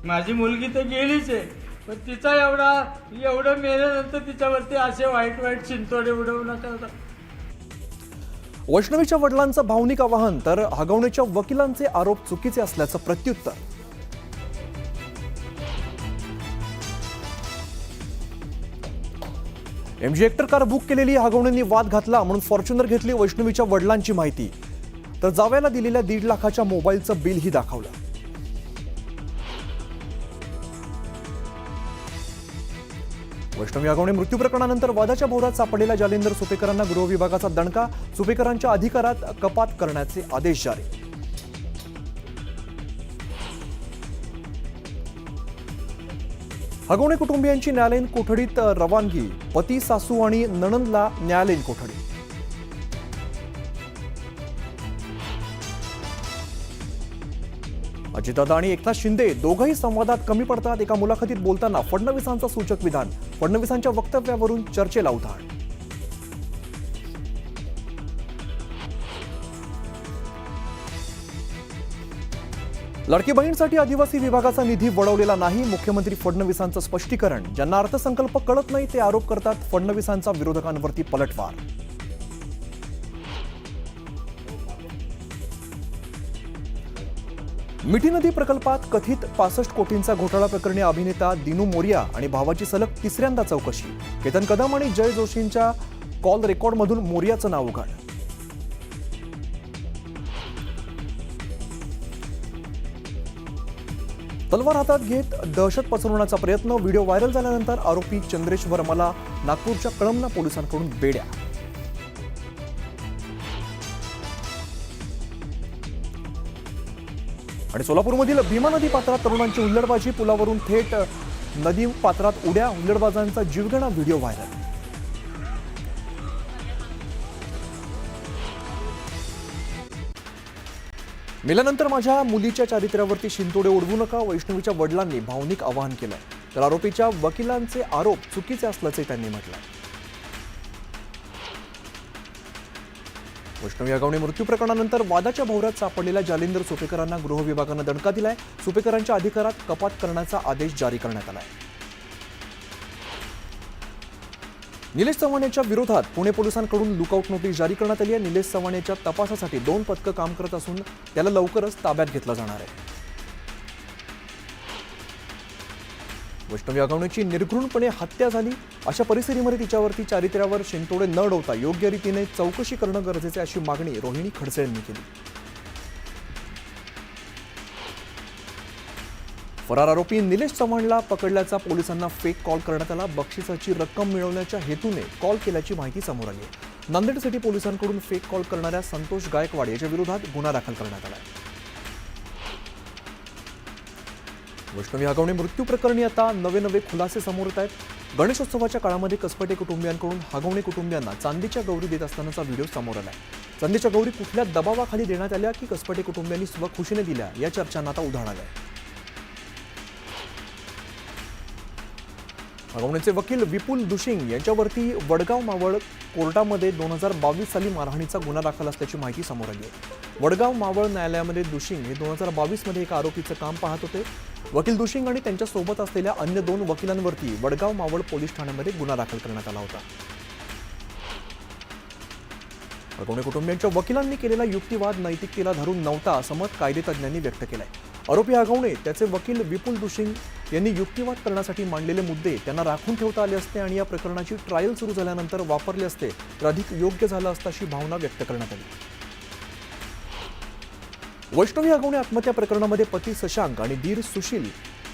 माझी मुलगी तर गेलीच आहे, पण तिचा एवढं मेल्यानंतर तिच्यावरती असे वाईट वाईट चिंतोडे उडवू नका. वैष्णवीच्या वडिलांचं भावनिक आवाहन तर हगवणेच्या वकिलांचे आरोप चुकीचे असल्याचं प्रत्युत्तर. MG हेक्टर कार बुक केलेली हगवणेंनी वाद घातला म्हणून फॉर्च्युनर घेतली वैष्णवीच्या वडिलांची माहिती, तर जावयाला दिलेल्या 1.5 लाखाच्या मोबाईलचं बिलही दाखवलं. वैष्णवी हगवणे मृत्यू प्रकरणानंतर वादाच्या भोवऱ्यात सापडलेल्या जालिंदर सुपेकरांना गृह विभागाचा दणका, सुपेकरांच्या अधिकारात कपात करण्याचे आदेश जारी. हगवणे कुटुंबियांची न्यायालयीन कोठडीत रवानगी, पती, सासू आणि नणंदला न्यायालयीन कोठडी. अजितदादा आणि एकनाथ शिंदे दोघंही संवादात कमी पडतात. एका मुलाखतीत बोलताना फडणवीसांचं सूचक विधान, फडणवीसांच्या वक्तव्यावरून चर्चेला उधाण. लाडकी बहीणसाठी आदिवासी विभागाचा निधी वळवलेला नाही, मुख्यमंत्री फडणवीसांचं स्पष्टीकरण. ज्यांना अर्थसंकल्प कळत नाही ते आरोप करतात, फडणवीसांचा विरोधकांवरती पलटवार. मिठी नदी प्रकल्पात कथित 65 कोटींचा घोटाळा प्रकरणी अभिनेता दिनू मोरिया आणि भावाची सलग तिसऱ्यांदा चौकशी. केतन कदम आणि जय जोशींच्या कॉल रेकॉर्डमधून मोरियाचं नाव उघड. तलवार हातात घेत दहशत पसरवण्याचा प्रयत्न, व्हिडिओ व्हायरल झाल्यानंतर आरोपी चंद्रेश वर्माला नागपूरच्या कळमना पोलिसांकडून बेड्या. आणि सोलापूरमधील भीमा नदी पात्रात तरुणांची हुल्लडबाजी, पुलावरून थेट नदी पात्रात उड्या, हुल्लडबाजांचा जीवघेणा व्हिडिओ व्हायरल. मेल्यानंतर माझ्या मुलीच्या चारित्र्यावरती शिंतोडे उडवू नका, वैष्णवीच्या वडिलांनी भावनिक आवाहन केलं. तर आरोपीच्या वकिलांचे आरोप चुकीचे असल्याचे त्यांनी म्हटलं. वैष्णवी हगवणे मृत्यू प्रकरणानंतर वादाच्या भोवऱ्यात सापडलेल्या जालिंदर सुपेकरांना गृह विभागानं दणका दिलाय. सुपेकरांच्या अधिकारात कपात करण्याचा आदेश जारी करण्यात आलाय. निलेश चव्हाणच्या विरोधात पुणे पोलिसांकडून लुकआउट नोटीस जारी करण्यात आली आहे. निलेश चव्हाणच्या तपासासाठी 2 पथकं काम करत असून त्याला लवकरच ताब्यात घेतलं जाणार आहे. वैष्णवी हगवणेची निर्घृणपणे हत्या झाली अशा परिस्थितीमध्ये तिच्यावरती चारित्र्यावर शिंतोडे न उडवता योग्य रीतीने चौकशी करणं गरजेचं आहे, अशी मागणी रोहिणी खडसे यांनी केली. फरार आरोपी निलेश चव्हाणला पकडल्याचा पोलिसांना फेक कॉल करण्यात आला. बक्षिसाची रक्कम मिळवण्याच्या हेतूने कॉल केल्याची माहिती समोर आली आहे. नांदेड सिटी पोलिसांकडून फेक कॉल करणाऱ्या संतोष गायकवाड याच्या विरोधात गुन्हा दाखल करण्यात आला आहे. वैष्णवी हगवणे मृत्यू प्रकरणी आता नवे खुलासे समोर येत आहेत. गणेशोत्सवाच्या काळामध्ये कसपटे कुटुंबियांकडून हगवणे कुटुंबियांना चांदीच्या गौरी देत असतानाचा व्हिडिओ समोर आलाय. चांदीच्या गौरी कुठल्या दबावाखाली देण्यात आल्या की कसपटे कुटुंबियांनी स्वखुशीने दिल्या, या चर्चांना आता उधाण आलंय. हगवणेचे वकील विपुल दुशिंग यांच्यावरती वडगाव मावळ कोर्टामध्ये 2022 साली मारहाणीचा गुन्हा दाखल असल्याची माहिती समोर आली आहे. वडगाव मावळ न्यायालयामध्ये दुशिंग हे 2022 मध्ये एका आरोपीचं काम पाहत होते. वकील दुशिंग आणि त्यांच्या सोबत असलेल्या अन्य 2 वकिलांवरती वडगाव मावळ पोलीस ठाण्यामध्ये गुन्हा दाखल करण्यात आला होता. हगवणे कुटुंबियांच्या वकिलांनी केलेला युक्तिवाद नैतिकतेला धरून नव्हता असं मत कायदेतज्ञांनी व्यक्त केलंय. आरोपी हगवणे त्याचे वकील विपुल दुशिंग यांनी युक्तिवाद करण्यासाठी मांडलेले मुद्दे त्यांना राखून ठेवता आले असते आणि या प्रकरणाची ट्रायल सुरू झाल्यानंतर वापरले असते तर अधिक योग्य झालं असतं, अशी भावना व्यक्त करण्यात आली. वैष्णवी हगवणे आत्महत्या प्रकरणामध्ये पती शशांक आणि दीर सुशील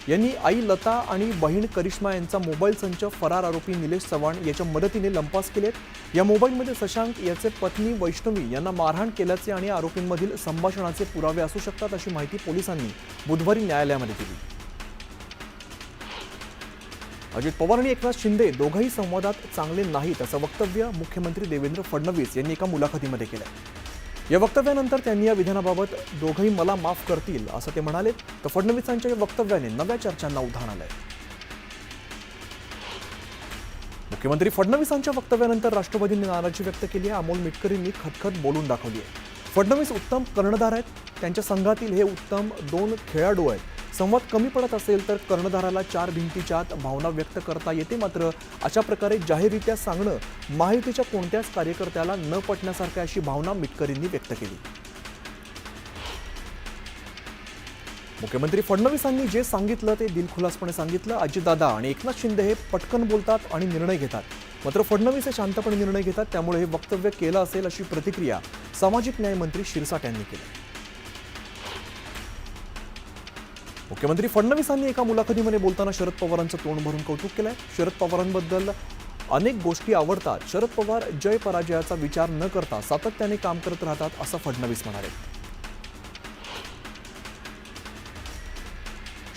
यांनी आई लता आणि बहीण करिश्मा यांचा मोबाईल संच फरार आरोपी निलेश चव्हाण याच्या मदतीने लंपास केलेत. या मोबाईलमध्ये शशांक याचे पत्नी वैष्णवी यांना मारहाण केल्याचे आणि आरोपींमधील संभाषणाचे पुरावे असू शकतात, अशी माहिती पोलिसांनी बुधवारी न्यायालयामध्ये दिली. अजित पवार आणि एकनाथ शिंदे दोघंही संवादात चांगले नाहीत असं वक्तव्य मुख्यमंत्री देवेंद्र फडणवीस यांनी एका मुलाखतीमध्ये केलंय. या वक्तव्यानंतर त्यांनी या विधानाबाबत दोघंही मला माफ करतील असं ते म्हणाले. तर फडणवीसांच्या या वक्तव्याने नव्या चर्चांना उधाण आलंय. मुख्यमंत्री फडणवीसांच्या वक्तव्यानंतर राष्ट्रवादींनी नाराजी व्यक्त केली आहे. अमोल मिटकरींनी खतखत बोलून दाखवली आहे. फडणवीस उत्तम कर्णधार आहेत, त्यांच्या संघातील हे उत्तम 2 खेळाडू आहेत. संवाद कमी पडत असेल तर कर्णधाराला चार भिंतीच्या आत भावना व्यक्त करता येते, मात्र अशा प्रकारे जाहीररित्या सांगणं महायुतीच्या कोणत्याच कार्यकर्त्याला न पटण्यासारखं अशी भावना मिटकरींनी व्यक्त केली. मुख्यमंत्री फडणवीसांनी जे सांगितलं ते दिलखुलासपणे सांगितलं. अजितदादा आणि एकनाथ शिंदे हे पटकन बोलतात आणि निर्णय घेतात, मात्र फडणवीस हे शांतपणे निर्णय घेतात, त्यामुळे हे वक्तव्य केलं असेल अशी प्रतिक्रिया सामाजिक न्याय मंत्री शिरसाट यांनी केली. मुख्यमंत्री फडणवीसांनी एका मुलाखतीमध्ये बोलताना शरद पवारांचं तोंड भरून कौतुक केलंय. शरद पवारांबद्दल अनेक गोष्टी आवडतात. शरद पवार जय पराजयाचा विचार न करता सातत्याने काम करत राहतात असं फडणवीस म्हणाले.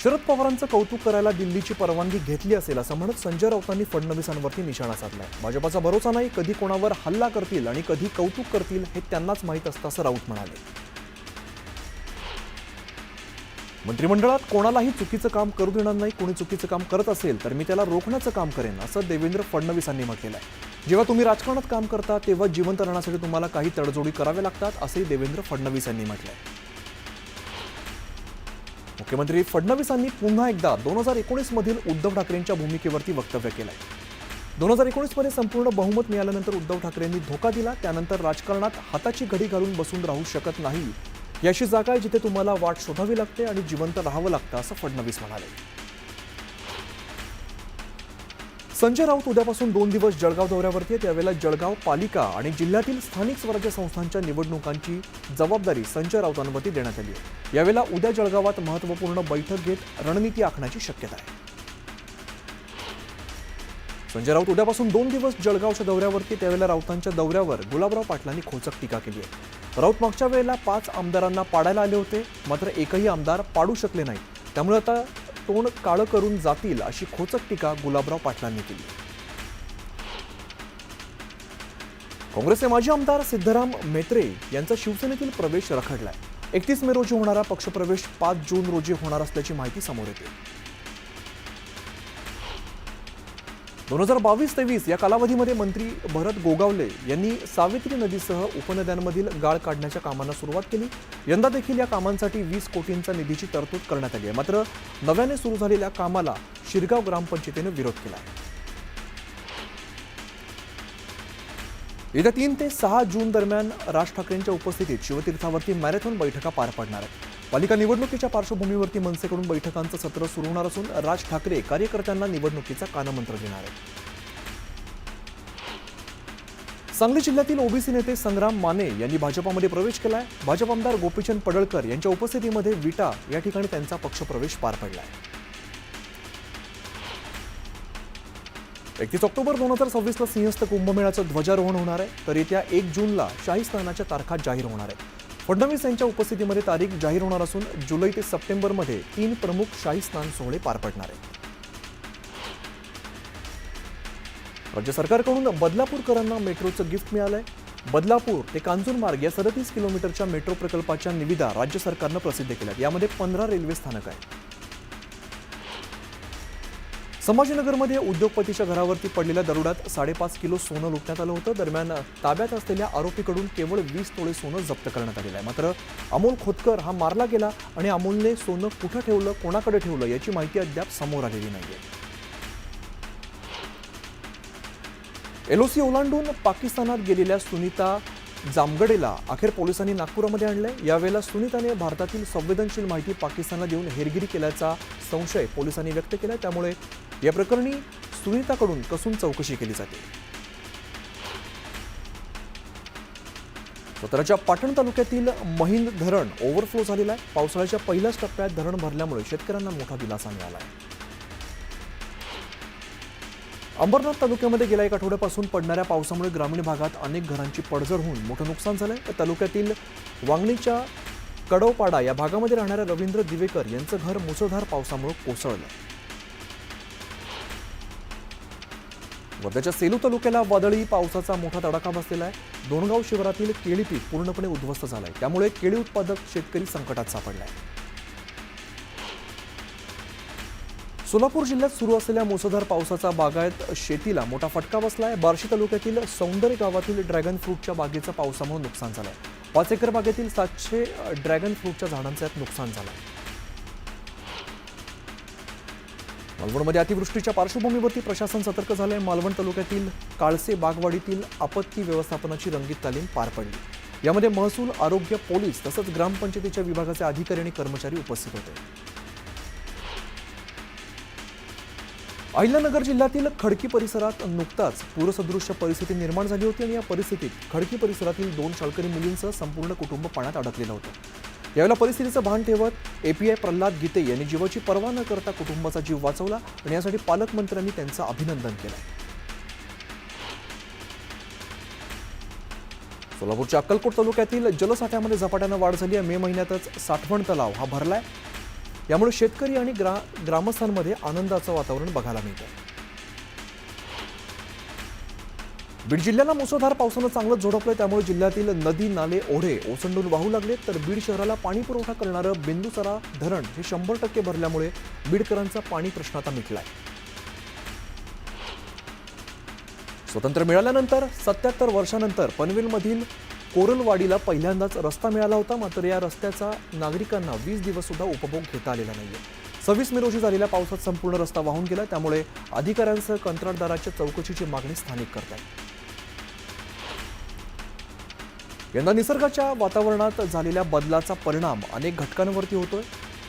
शरद पवारांचं कौतुक करायला दिल्लीची परवानगी घेतली असेल असं म्हणत संजय राऊतांनी फडणवीसांवरती निशाणा साधलाय. भाजपाचा भरोसा नाही, कधी कोणावर हल्ला करतील आणि कधी कौतुक करतील हे त्यांनाच माहीत असतं असं राऊत म्हणाले. मंत्रिमंडळात कोणालाही चुकीचं काम करू देणार नाही. कोणी चुकीचं काम करत असेल तर मी त्याला रोखण्याचं काम करेन असं देवेंद्र फडणवीसांनी म्हटलेलं आहे. जेव्हा तुम्ही राजकारणात काम करता तेव्हा जिवंत राहण्यासाठी तुम्हाला काही तडजोडी कराव्या लागतात असंही देवेंद्र फडणवीस यांनी म्हटलंय. मुख्यमंत्री फडणवीसांनी पुन्हा एकदा 2019 मधील उद्धव ठाकरेंच्या भूमिकेवरती वक्तव्य केलंय. 2019 मध्ये संपूर्ण बहुमत मिळाल्यानंतर उद्धव ठाकरेंनी धोका दिला. त्यानंतर राजकारणात हाताची घडी घालून बसून राहू शकत नाही. याशी जागा आहे जिथे तुम्हाला वाट शोधावी लागते आणि जिवंत राहावं लागतं असं फडणवीस म्हणाले. संजय राऊत उद्यापासून 2 दिवस जळगाव दौऱ्यावरती आहेत. यावेळेला जळगाव पालिका आणि जिल्ह्यातील स्थानिक स्वराज्य संस्थांच्या निवडणुकांची जबाबदारी संजय राऊतांवरती देण्यात आली आहे. यावेळेला उद्या जळगावात महत्त्वपूर्ण बैठक घेत रणनीती आखण्याची शक्यता आहे. संजय राऊत उद्यापासून 2 दिवस जळगावच्या दौऱ्यावरती. त्यावेळेला राऊतांच्या दौऱ्यावर गुलाबराव पाटलांनी खोचक टीका केली आहे. राऊत मागच्या वेळेला 5 आमदारांना पाडायला आले होते, मात्र एकही आमदार पाडू शकले नाही. त्यामुळे आता तोंड काळं करून जातील अशी खोचक टीका गुलाबराव पाटलांनी केली. काँग्रेसचे माजी आमदार सिद्धराम म्हेत्रे यांचा शिवसेनेतील प्रवेश रखडलाय. 31 मे रोजी होणारा पक्षप्रवेश 5 जून रोजी होणार असल्याची माहिती समोर येते. 2022-23 या कालावधीमध्ये मंत्री भरत गोगावले यांनी सावित्री नदीसह उपनद्यांमधील गाळ काढण्याच्या कामांना सुरुवात केली. यंदा देखील या कामांसाठी 20 कोटींचा निधीची तरतूद करण्यात आली आहे. मात्र नव्याने सुरू झालेल्या कामाला शिरगाव ग्रामपंचायतीने विरोध केला आहे. येत्या 3 ते 6 जून दरम्यान राज ठाकरेंच्या उपस्थितीत शिवतीर्थावरती मॅरेथॉन बैठका पार पडणार आहेत. पालिका निवडणुकीच्या पार्श्वभूमीवरती मनसेकडून बैठकांचं सत्र सुरू होणार असून राज ठाकरे कार्यकर्त्यांना निवडणुकीचा कानमंत्र देणार आहेत. सांगली जिल्ह्यातील ओबीसी नेते संग्राम माने यांनी भाजपामध्ये प्रवेश केलाय. भाजप आमदार गोपीचंद पडळकर यांच्या उपस्थितीमध्ये विटा या ठिकाणी त्यांचा पक्षप्रवेश पार पडलाय. 31 ऑक्टोबर 2026ला सिंहस्थ कुंभमेळ्याचं ध्वजारोहण होणार आहे. तर येत्या 1 जूनला शाही स्नानाच्या तारखा जाहीर होणार आहेत. फडणवीस यांच्या उपस्थितीमध्ये तारीख जाहीर होणार असून जुलै ते सप्टेंबरमध्ये 3 प्रमुख शाही स्नान सोहळे पार पडणार आहेत. राज्य सरकारकडून बदलापूरकरांना मेट्रोचं गिफ्ट मिळालंय. बदलापूर ते कांजूरमार्ग या 37 किलोमीटरच्या मेट्रो प्रकल्पाच्या निविदा राज्य सरकारनं प्रसिद्ध केल्यात. यामध्ये 15 रेल्वे स्थानक आहेत. संभाजीनगरमध्ये उद्योगपतीच्या घरावरती पडलेल्या दरोड्यात 5.5 किलो सोनं लुटण्यात आलं होतं. दरम्यान ताब्यात असलेल्या आरोपीकडून केवळ 20 तोळे सोनं जप्त करण्यात आलेलं आहे. मात्र अमोल खोतकर हा मारला गेला आणि अमोलने सोनं कुठं ठेवलं, कोणाकडे ठेवलं याची माहिती अद्याप समोर आलेली नाहीये. LOC ओलांडून पाकिस्तानात गेलेल्या सुनीता जामगडेला अखेर पोलिसांनी नागपुरामध्ये आणलंय. यावेळेला सुनीताने भारतातील संवेदनशील माहिती पाकिस्तानला देऊन हेरगिरी केल्याचा संशय पोलिसांनी व्यक्त केलाय. त्यामुळे या प्रकरणी सुनीताकडून कसून चौकशी केली जाते. साताऱ्याच्या पाटण तालुक्यातील महिंद धरण ओव्हरफ्लो झालेला आहे. पावसाळ्याच्या पहिल्याच टप्प्यात धरण भरल्यामुळे शेतकऱ्यांना मोठा दिलासा मिळाला आहे. अंबरनाथ तालुक्यामध्ये गेल्या 1 आठवड्यापासून पडणाऱ्या पावसामुळे ग्रामीण भागात अनेक घरांची पडझड होऊन मोठं नुकसान झालंय. तर तालुक्यातील वांगणीच्या कडवपाडा या भागामध्ये राहणाऱ्या रवींद्र दिवेकर यांचं घर मुसळधार पावसामुळे कोसळलं. वर्ध्याच्या सेलू तालुक्याला वादळी पावसाचा मोठा तडाखा बसलेला आहे. दोनगाव शिवारातील केळी पीक पूर्णपणे उद्ध्वस्त झालंय. त्यामुळे केळी उत्पादक शेतकरी संकटात सापडलाय. सोलापूर जिल्ह्यात सुरू असलेल्या मुसळधार पावसाचा बागायत शेतीला मोठा फटका बसलाय. बार्शी तालुक्यातील सौंदर्य गावातील ड्रॅगन फ्रूटच्या बागेचं पावसामुळे नुकसान झालंय. 5 एकर बागेतील 700 ड्रॅगन फ्रूटच्या झाडांचं यात नुकसान झालंय. मालवणमध्ये अतिवृष्टीच्या पार्श्वभूमीवरती प्रशासन सतर्क झाले. मालवण तालुक्यातील काळसे बागवाडीतील आपत्ती व्यवस्थापनाची रंगीत तालीम पार पडली. यामध्ये महसूल, आरोग्य, पोलीस तसंच ग्रामपंचायतीच्या विभागाचे अधिकारी आणि कर्मचारी उपस्थित होते. अहिल्यानगर जिल्ह्यातील खडकी परिसरात नुकताच पूरसदृश्य परिस्थिती निर्माण झाली होती आणि या परिस्थितीत खडकी परिसरातील 2 शाळकरी मुलींसह संपूर्ण कुटुंब पाण्यात अडकलेलं होतं. यावेळेला परिस्थितीचं भान ठेवत API प्रल्हाद गीते यांनी जीवाची पर्वा न करता कुटुंबाचा जीव वाचवला आणि यासाठी पालकमंत्र्यांनी त्यांचं अभिनंदन केलं. सोलापूरच्या अक्कलकोट तालुक्यातील जलसाठ्यामध्ये झपाट्यानं वाढ झाली आहे. मे महिन्यातच साठवण तलाव हा भरलाय. यामुळे शेतकरी आणि ग्रामस्थांमध्ये आनंदाचं वातावरण बघायला मिळतं. बीड जिल्ह्याला मुसळधार पावसानं चांगलंच झोडपलंय. त्यामुळे जिल्ह्यातील नदी, नाले, ओढे ओसंडून वाहू लागले. तर बीड शहराला पाणी पुरवठा करणारं बिंदुसरा धरण हे 100% भरल्यामुळे बीडकरांचा पाणी प्रश्न आता मिटलाय. स्वतंत्र मिळाल्यानंतर 77 वर्षांनंतर पनवेलमधील कोरलवाडीला पहिल्यांदाच रस्ता मिळाला होता. मात्र या रस्त्याचा नागरिकांना 20 दिवस सुद्धा उपभोग घेता आलेला नाहीये. 26 मे रोजी झालेल्या पावसात संपूर्ण रस्ता वाहून गेला. त्यामुळे अधिकाऱ्यांसह कंत्राटदाराच्या चौकशीची मागणी स्थानिक करतात. यंदा निसर्गाच्या वातावरणात झालेल्या बदलाचा परिणाम अनेक घटकांवरती होतोय.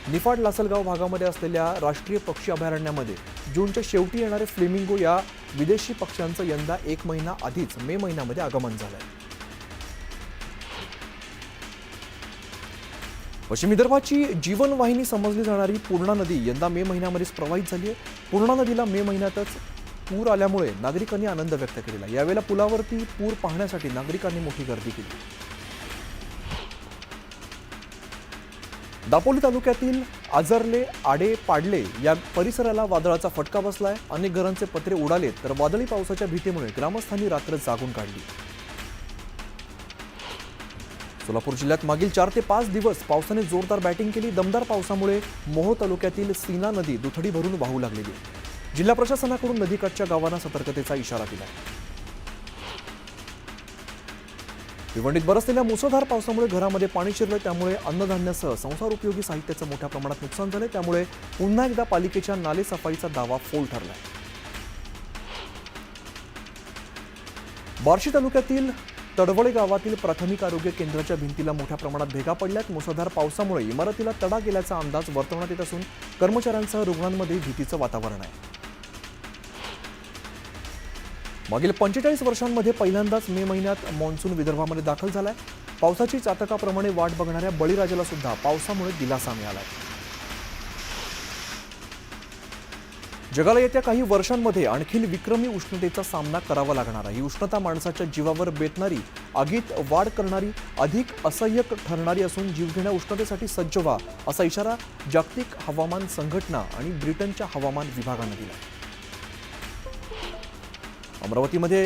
निफाड लासलगाव भागामध्ये असलेल्या राष्ट्रीय पक्षी अभयारण्यामध्ये जूनच्या शेवटी येणारे फ्लेमिंगो या विदेशी पक्ष्यांचं यंदा 1 महिना आधीच मे महिन्यामध्ये आगमन झालंय. पश्चिम विदर्भाची जीवनवाहिनी समजली जाणारी पूर्णा नदी यंदा मे महिन्यामध्येच प्रवाहित झाली आहे. पूर्णा नदीला मे महिन्यातच पूर आल्यामुळे नागरिकांनी आनंद व्यक्त केला. यावेळेला पुलावरती पूर पाहण्यासाठी नागरिकांनी मोठी गर्दी केली. दापोली तालुक्यातील आजरले, आडे, पाडले या परिसराला वादळाचा फटका बसलाय. अनेक घरांचे पत्रे उडालेत. तर वादळी पावसाच्या भीतीमुळे ग्रामस्थांनी रात्र जागून काढली. सोलापूर जिल्ह्यात मागील 4 ते 5 दिवस पावसाने जोरदार बॅटिंग केली. दमदार पावसामुळे मोहो तालुक्यातील सीना नदी दुथडी भरून वाहू लागलेली. जिल्हा प्रशासनाकडून नदीकाठच्या गावांना सतर्कतेचा इशारा दिला. भिवंडीत बरसलेल्या मुसळधार पावसामुळे घरामध्ये पाणी शिरलं. त्यामुळे अन्नधान्यासह संसार उपयोगी साहित्याचं मोठ्या प्रमाणात नुकसान झालं. त्यामुळे पुन्हा एकदा पालिकेच्या नाले सफाईचा दावा फोल ठरलाय. बार्शी तालुक्यातील तडवळे गावातील प्राथमिक आरोग्य केंद्राच्या भिंतीला मोठ्या प्रमाणात भेगा पडल्यात. मुसळधार पावसामुळे इमारतीला तडा गेल्याचा अंदाज वर्तवण्यात येत असून कर्मचाऱ्यांसह रुग्णांमध्ये भीतीचं वातावरण आहे. मागील 45 वर्षांमध्ये पहिल्यांदाच मे महिन्यात मान्सून विदर्भामध्ये दाखल झालाय. पावसाची चातकाप्रमाणे वाट बघणाऱ्या बळीराजाला सुद्धा पावसामुळे दिलासा मिळालाय. जगाला येत्या काही वर्षांमध्ये आणखी विक्रमी उष्णतेचा सामना करावा लागणार आहे. ही उष्णता माणसाच्या जीवावर बेतणारी, आगीत वाढ करणारी, अधिक असह्य ठरणारी असून जीवघेण्या उष्णतेसाठी सज्ज व्हा असा इशारा जागतिक हवामान संघटना आणि ब्रिटनच्या हवामान विभागानं दिला. अमरावतीमध्ये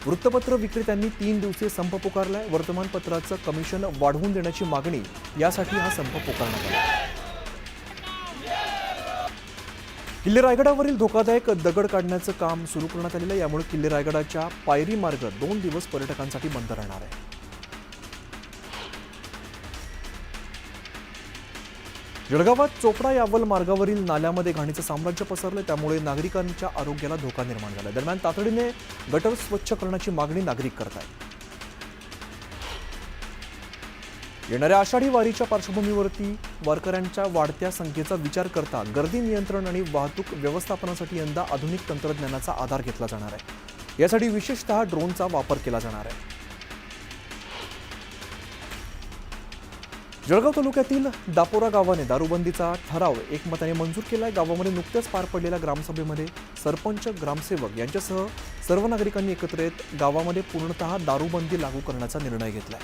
वृत्तपत्र विक्रेत्यांनी 3 दिवसीय संप पुकारलाय. वर्तमानपत्राचं कमिशन वाढवून देण्याची मागणी यासाठी हा संप पुकारण्यात आला. किल्ले रायगडावरील धोकादायक दगड काढण्याचं काम सुरू करण्यात आलेलं आहे. यामुळे किल्ले रायगडाच्या पायरी मार्ग 2 दिवस पर्यटकांसाठी बंद राहणार आहे. जळगावात चोपडा यावल मार्गावरील नाल्यामध्ये घाणीचं साम्राज्य पसरलं. त्यामुळे नागरिकांच्या आरोग्याला धोका निर्माण झाला. दरम्यान तातडीने गटर स्वच्छ करण्याची मागणी नागरिक करतात. येणाऱ्या आषाढी वारीच्या पार्श्वभूमीवरती वारकऱ्यांच्या वाढत्या संख्येचा विचार करता गर्दी नियंत्रण आणि वाहतूक व्यवस्थापनासाठी यंदा आधुनिक तंत्रज्ञानाचा आधार घेतला जाणार आहे. यासाठी विशेषतः ड्रोनचा वापर केला जाणार आहे. जळगाव तालुक्यातील दापोरा गावाने दारूबंदीचा ठराव एकमताने मंजूर केलाय. गावामध्ये नुकत्याच पार पडलेल्या ग्रामसभेमध्ये सरपंच, ग्रामसेवक यांच्यासह सर्व नागरिकांनी एकत्र येत गावामध्ये पूर्णतः दारूबंदी लागू करण्याचा निर्णय घेतलाय.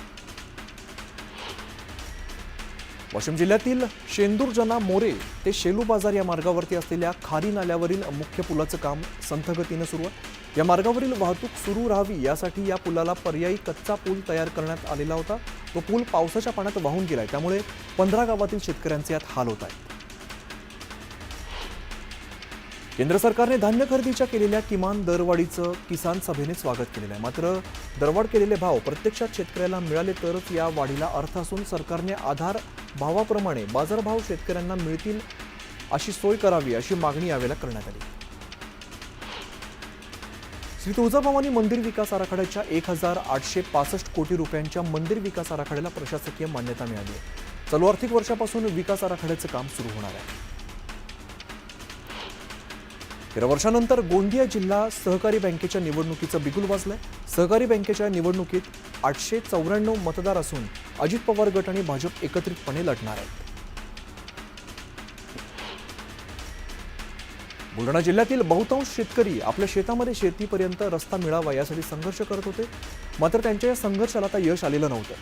वाशिम जिल्ह्यातील शेंदूरजना मोरे ते शेलू बाजार या मार्गावरती असलेल्या खारी नाल्यावरील मुख्य पुलाचं काम संथ गतीनं सुरू आहे. या मार्गावरील वाहतूक सुरू राहावी यासाठी या पुलाला पर्यायी कच्चा पूल तयार करण्यात आलेला होता. तो पूल पावसाच्या पाण्यात वाहून गेलाय. त्यामुळे 15 गावातील शेतकऱ्यांचे यात हाल होत आहेत. केंद्र सरकारने धान्य खरेदीच्या केलेल्या किमान दरवाढीचं किसान सभेने स्वागत केलेलं आहे. मात्र दरवाढ केलेले भाव प्रत्यक्षात शेतकऱ्याला मिळाले तरच या वाढीला अर्थ असून सरकारने आधार भावाप्रमाणे बाजारभाव शेतकऱ्यांना मिळतील अशी सोय करावी अशी मागणी यावेळेला करण्यात आली. श्री तुळजाभवानी मंदिर विकास आराखड्याच्या 1,865 कोटी रुपयांच्या मंदिर विकास आराखड्याला प्रशासकीय मान्यता मिळाली आहे. चालू आर्थिक वर्षापासून विकास आराखड्याचं काम सुरू होणार आहे. 13 वर्षानंतर गोंदिया जिल्हा सहकारी बँकेच्या निवडणुकीचं बिगुल वाजलंय. सहकारी बँकेच्या निवडणुकीत 894 मतदार असून अजित पवार गट आणि भाजप एकत्रितपणे लढणार आहेत. बुलढाणा जिल्ह्यातील बहुतांश शेतकरी आपल्या शेतामध्ये शेतीपर्यंत रस्ता मिळावा यासाठी संघर्ष करत होते. मात्र त्यांच्या या संघर्षाला आता यश आलेलं नव्हतं.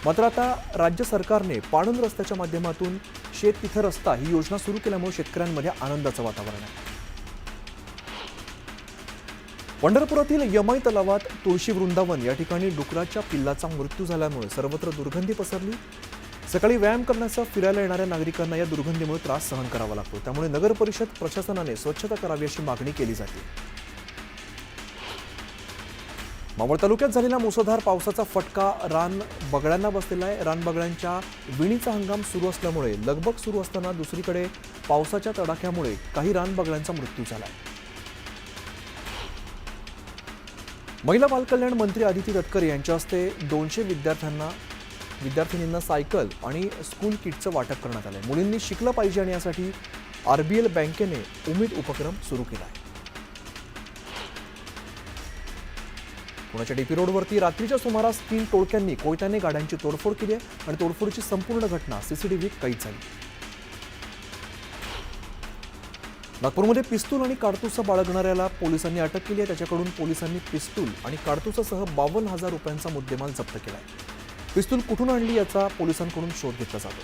मात्र आता राज्य सरकारने पाणंद रस्त्याच्या माध्यमातून शेत तिथं रस्ता ही योजना सुरू केल्यामुळे शेतकऱ्यांमध्ये आनंदाचं वातावरण आहे. पंढरपुरातील यमाई तलावात तुळशी वृंदावन या ठिकाणी डुकराच्या पिल्लाचा मृत्यू झाल्यामुळे सर्वत्र दुर्गंधी पसरली. सकाळी व्यायाम करण्याचा फिरायला येणाऱ्या नागरिकांना या दुर्गंधीमुळे त्रास सहन करावा लागतो. त्यामुळे नगर परिषद प्रशासनाने स्वच्छता करावी अशी मागणी केली जाते. मावळ तालुक्यात झालेल्या मुसळधार पावसाचा फटका रान बगळ्यांना बसलेला आहे. रान बगळ्यांच्या विणीचा हंगाम सुरू असल्यामुळे लगबग सुरू असताना दुसरीकडे पावसाच्या तडाख्यामुळे काही रान बगळ्यांचा मृत्यू झाला आहे. महिला बालकल्याण मंत्री आदिती तटकरे यांच्या हस्ते 200 विद्यार्थिनींना सायकल आणि स्कूल किटचं वाटप करण्यात आलंय. मुलींनी शिकलं पाहिजे आणि यासाठी RBL बँकेने उमेद उपक्रम सुरू केला आहे. पुण्याच्या DP रोडवरती रात्रीच्या सुमारास 3 टोळक्यांनी कोयत्याने गाड्यांची तोडफोड केली आहे आणि तोडफोडीची संपूर्ण घटना CCTV कैद झाली. नागपूरमध्ये पिस्तूल आणि काडतुसं बाळगणाऱ्याला पोलिसांनी अटक केली आहे. त्याच्याकडून पोलिसांनी पिस्तूल आणि काडतुसासह 52,000 रुपयांचा मुद्देमाल जप्त केला आहे. पिस्तूल कुठून आणली याचा पोलिसांकडून शोध घेतला जातो.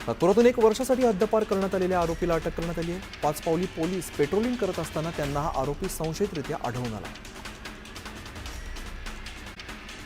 नागपुरातून 1 वर्षासाठी हद्दपार करण्यात आलेल्या आरोपीला अटक करण्यात आली आहे. 5 पावली पोलीस पेट्रोलिंग करत असताना त्यांना हा आरोपी संशयितरित्या आढळून आला.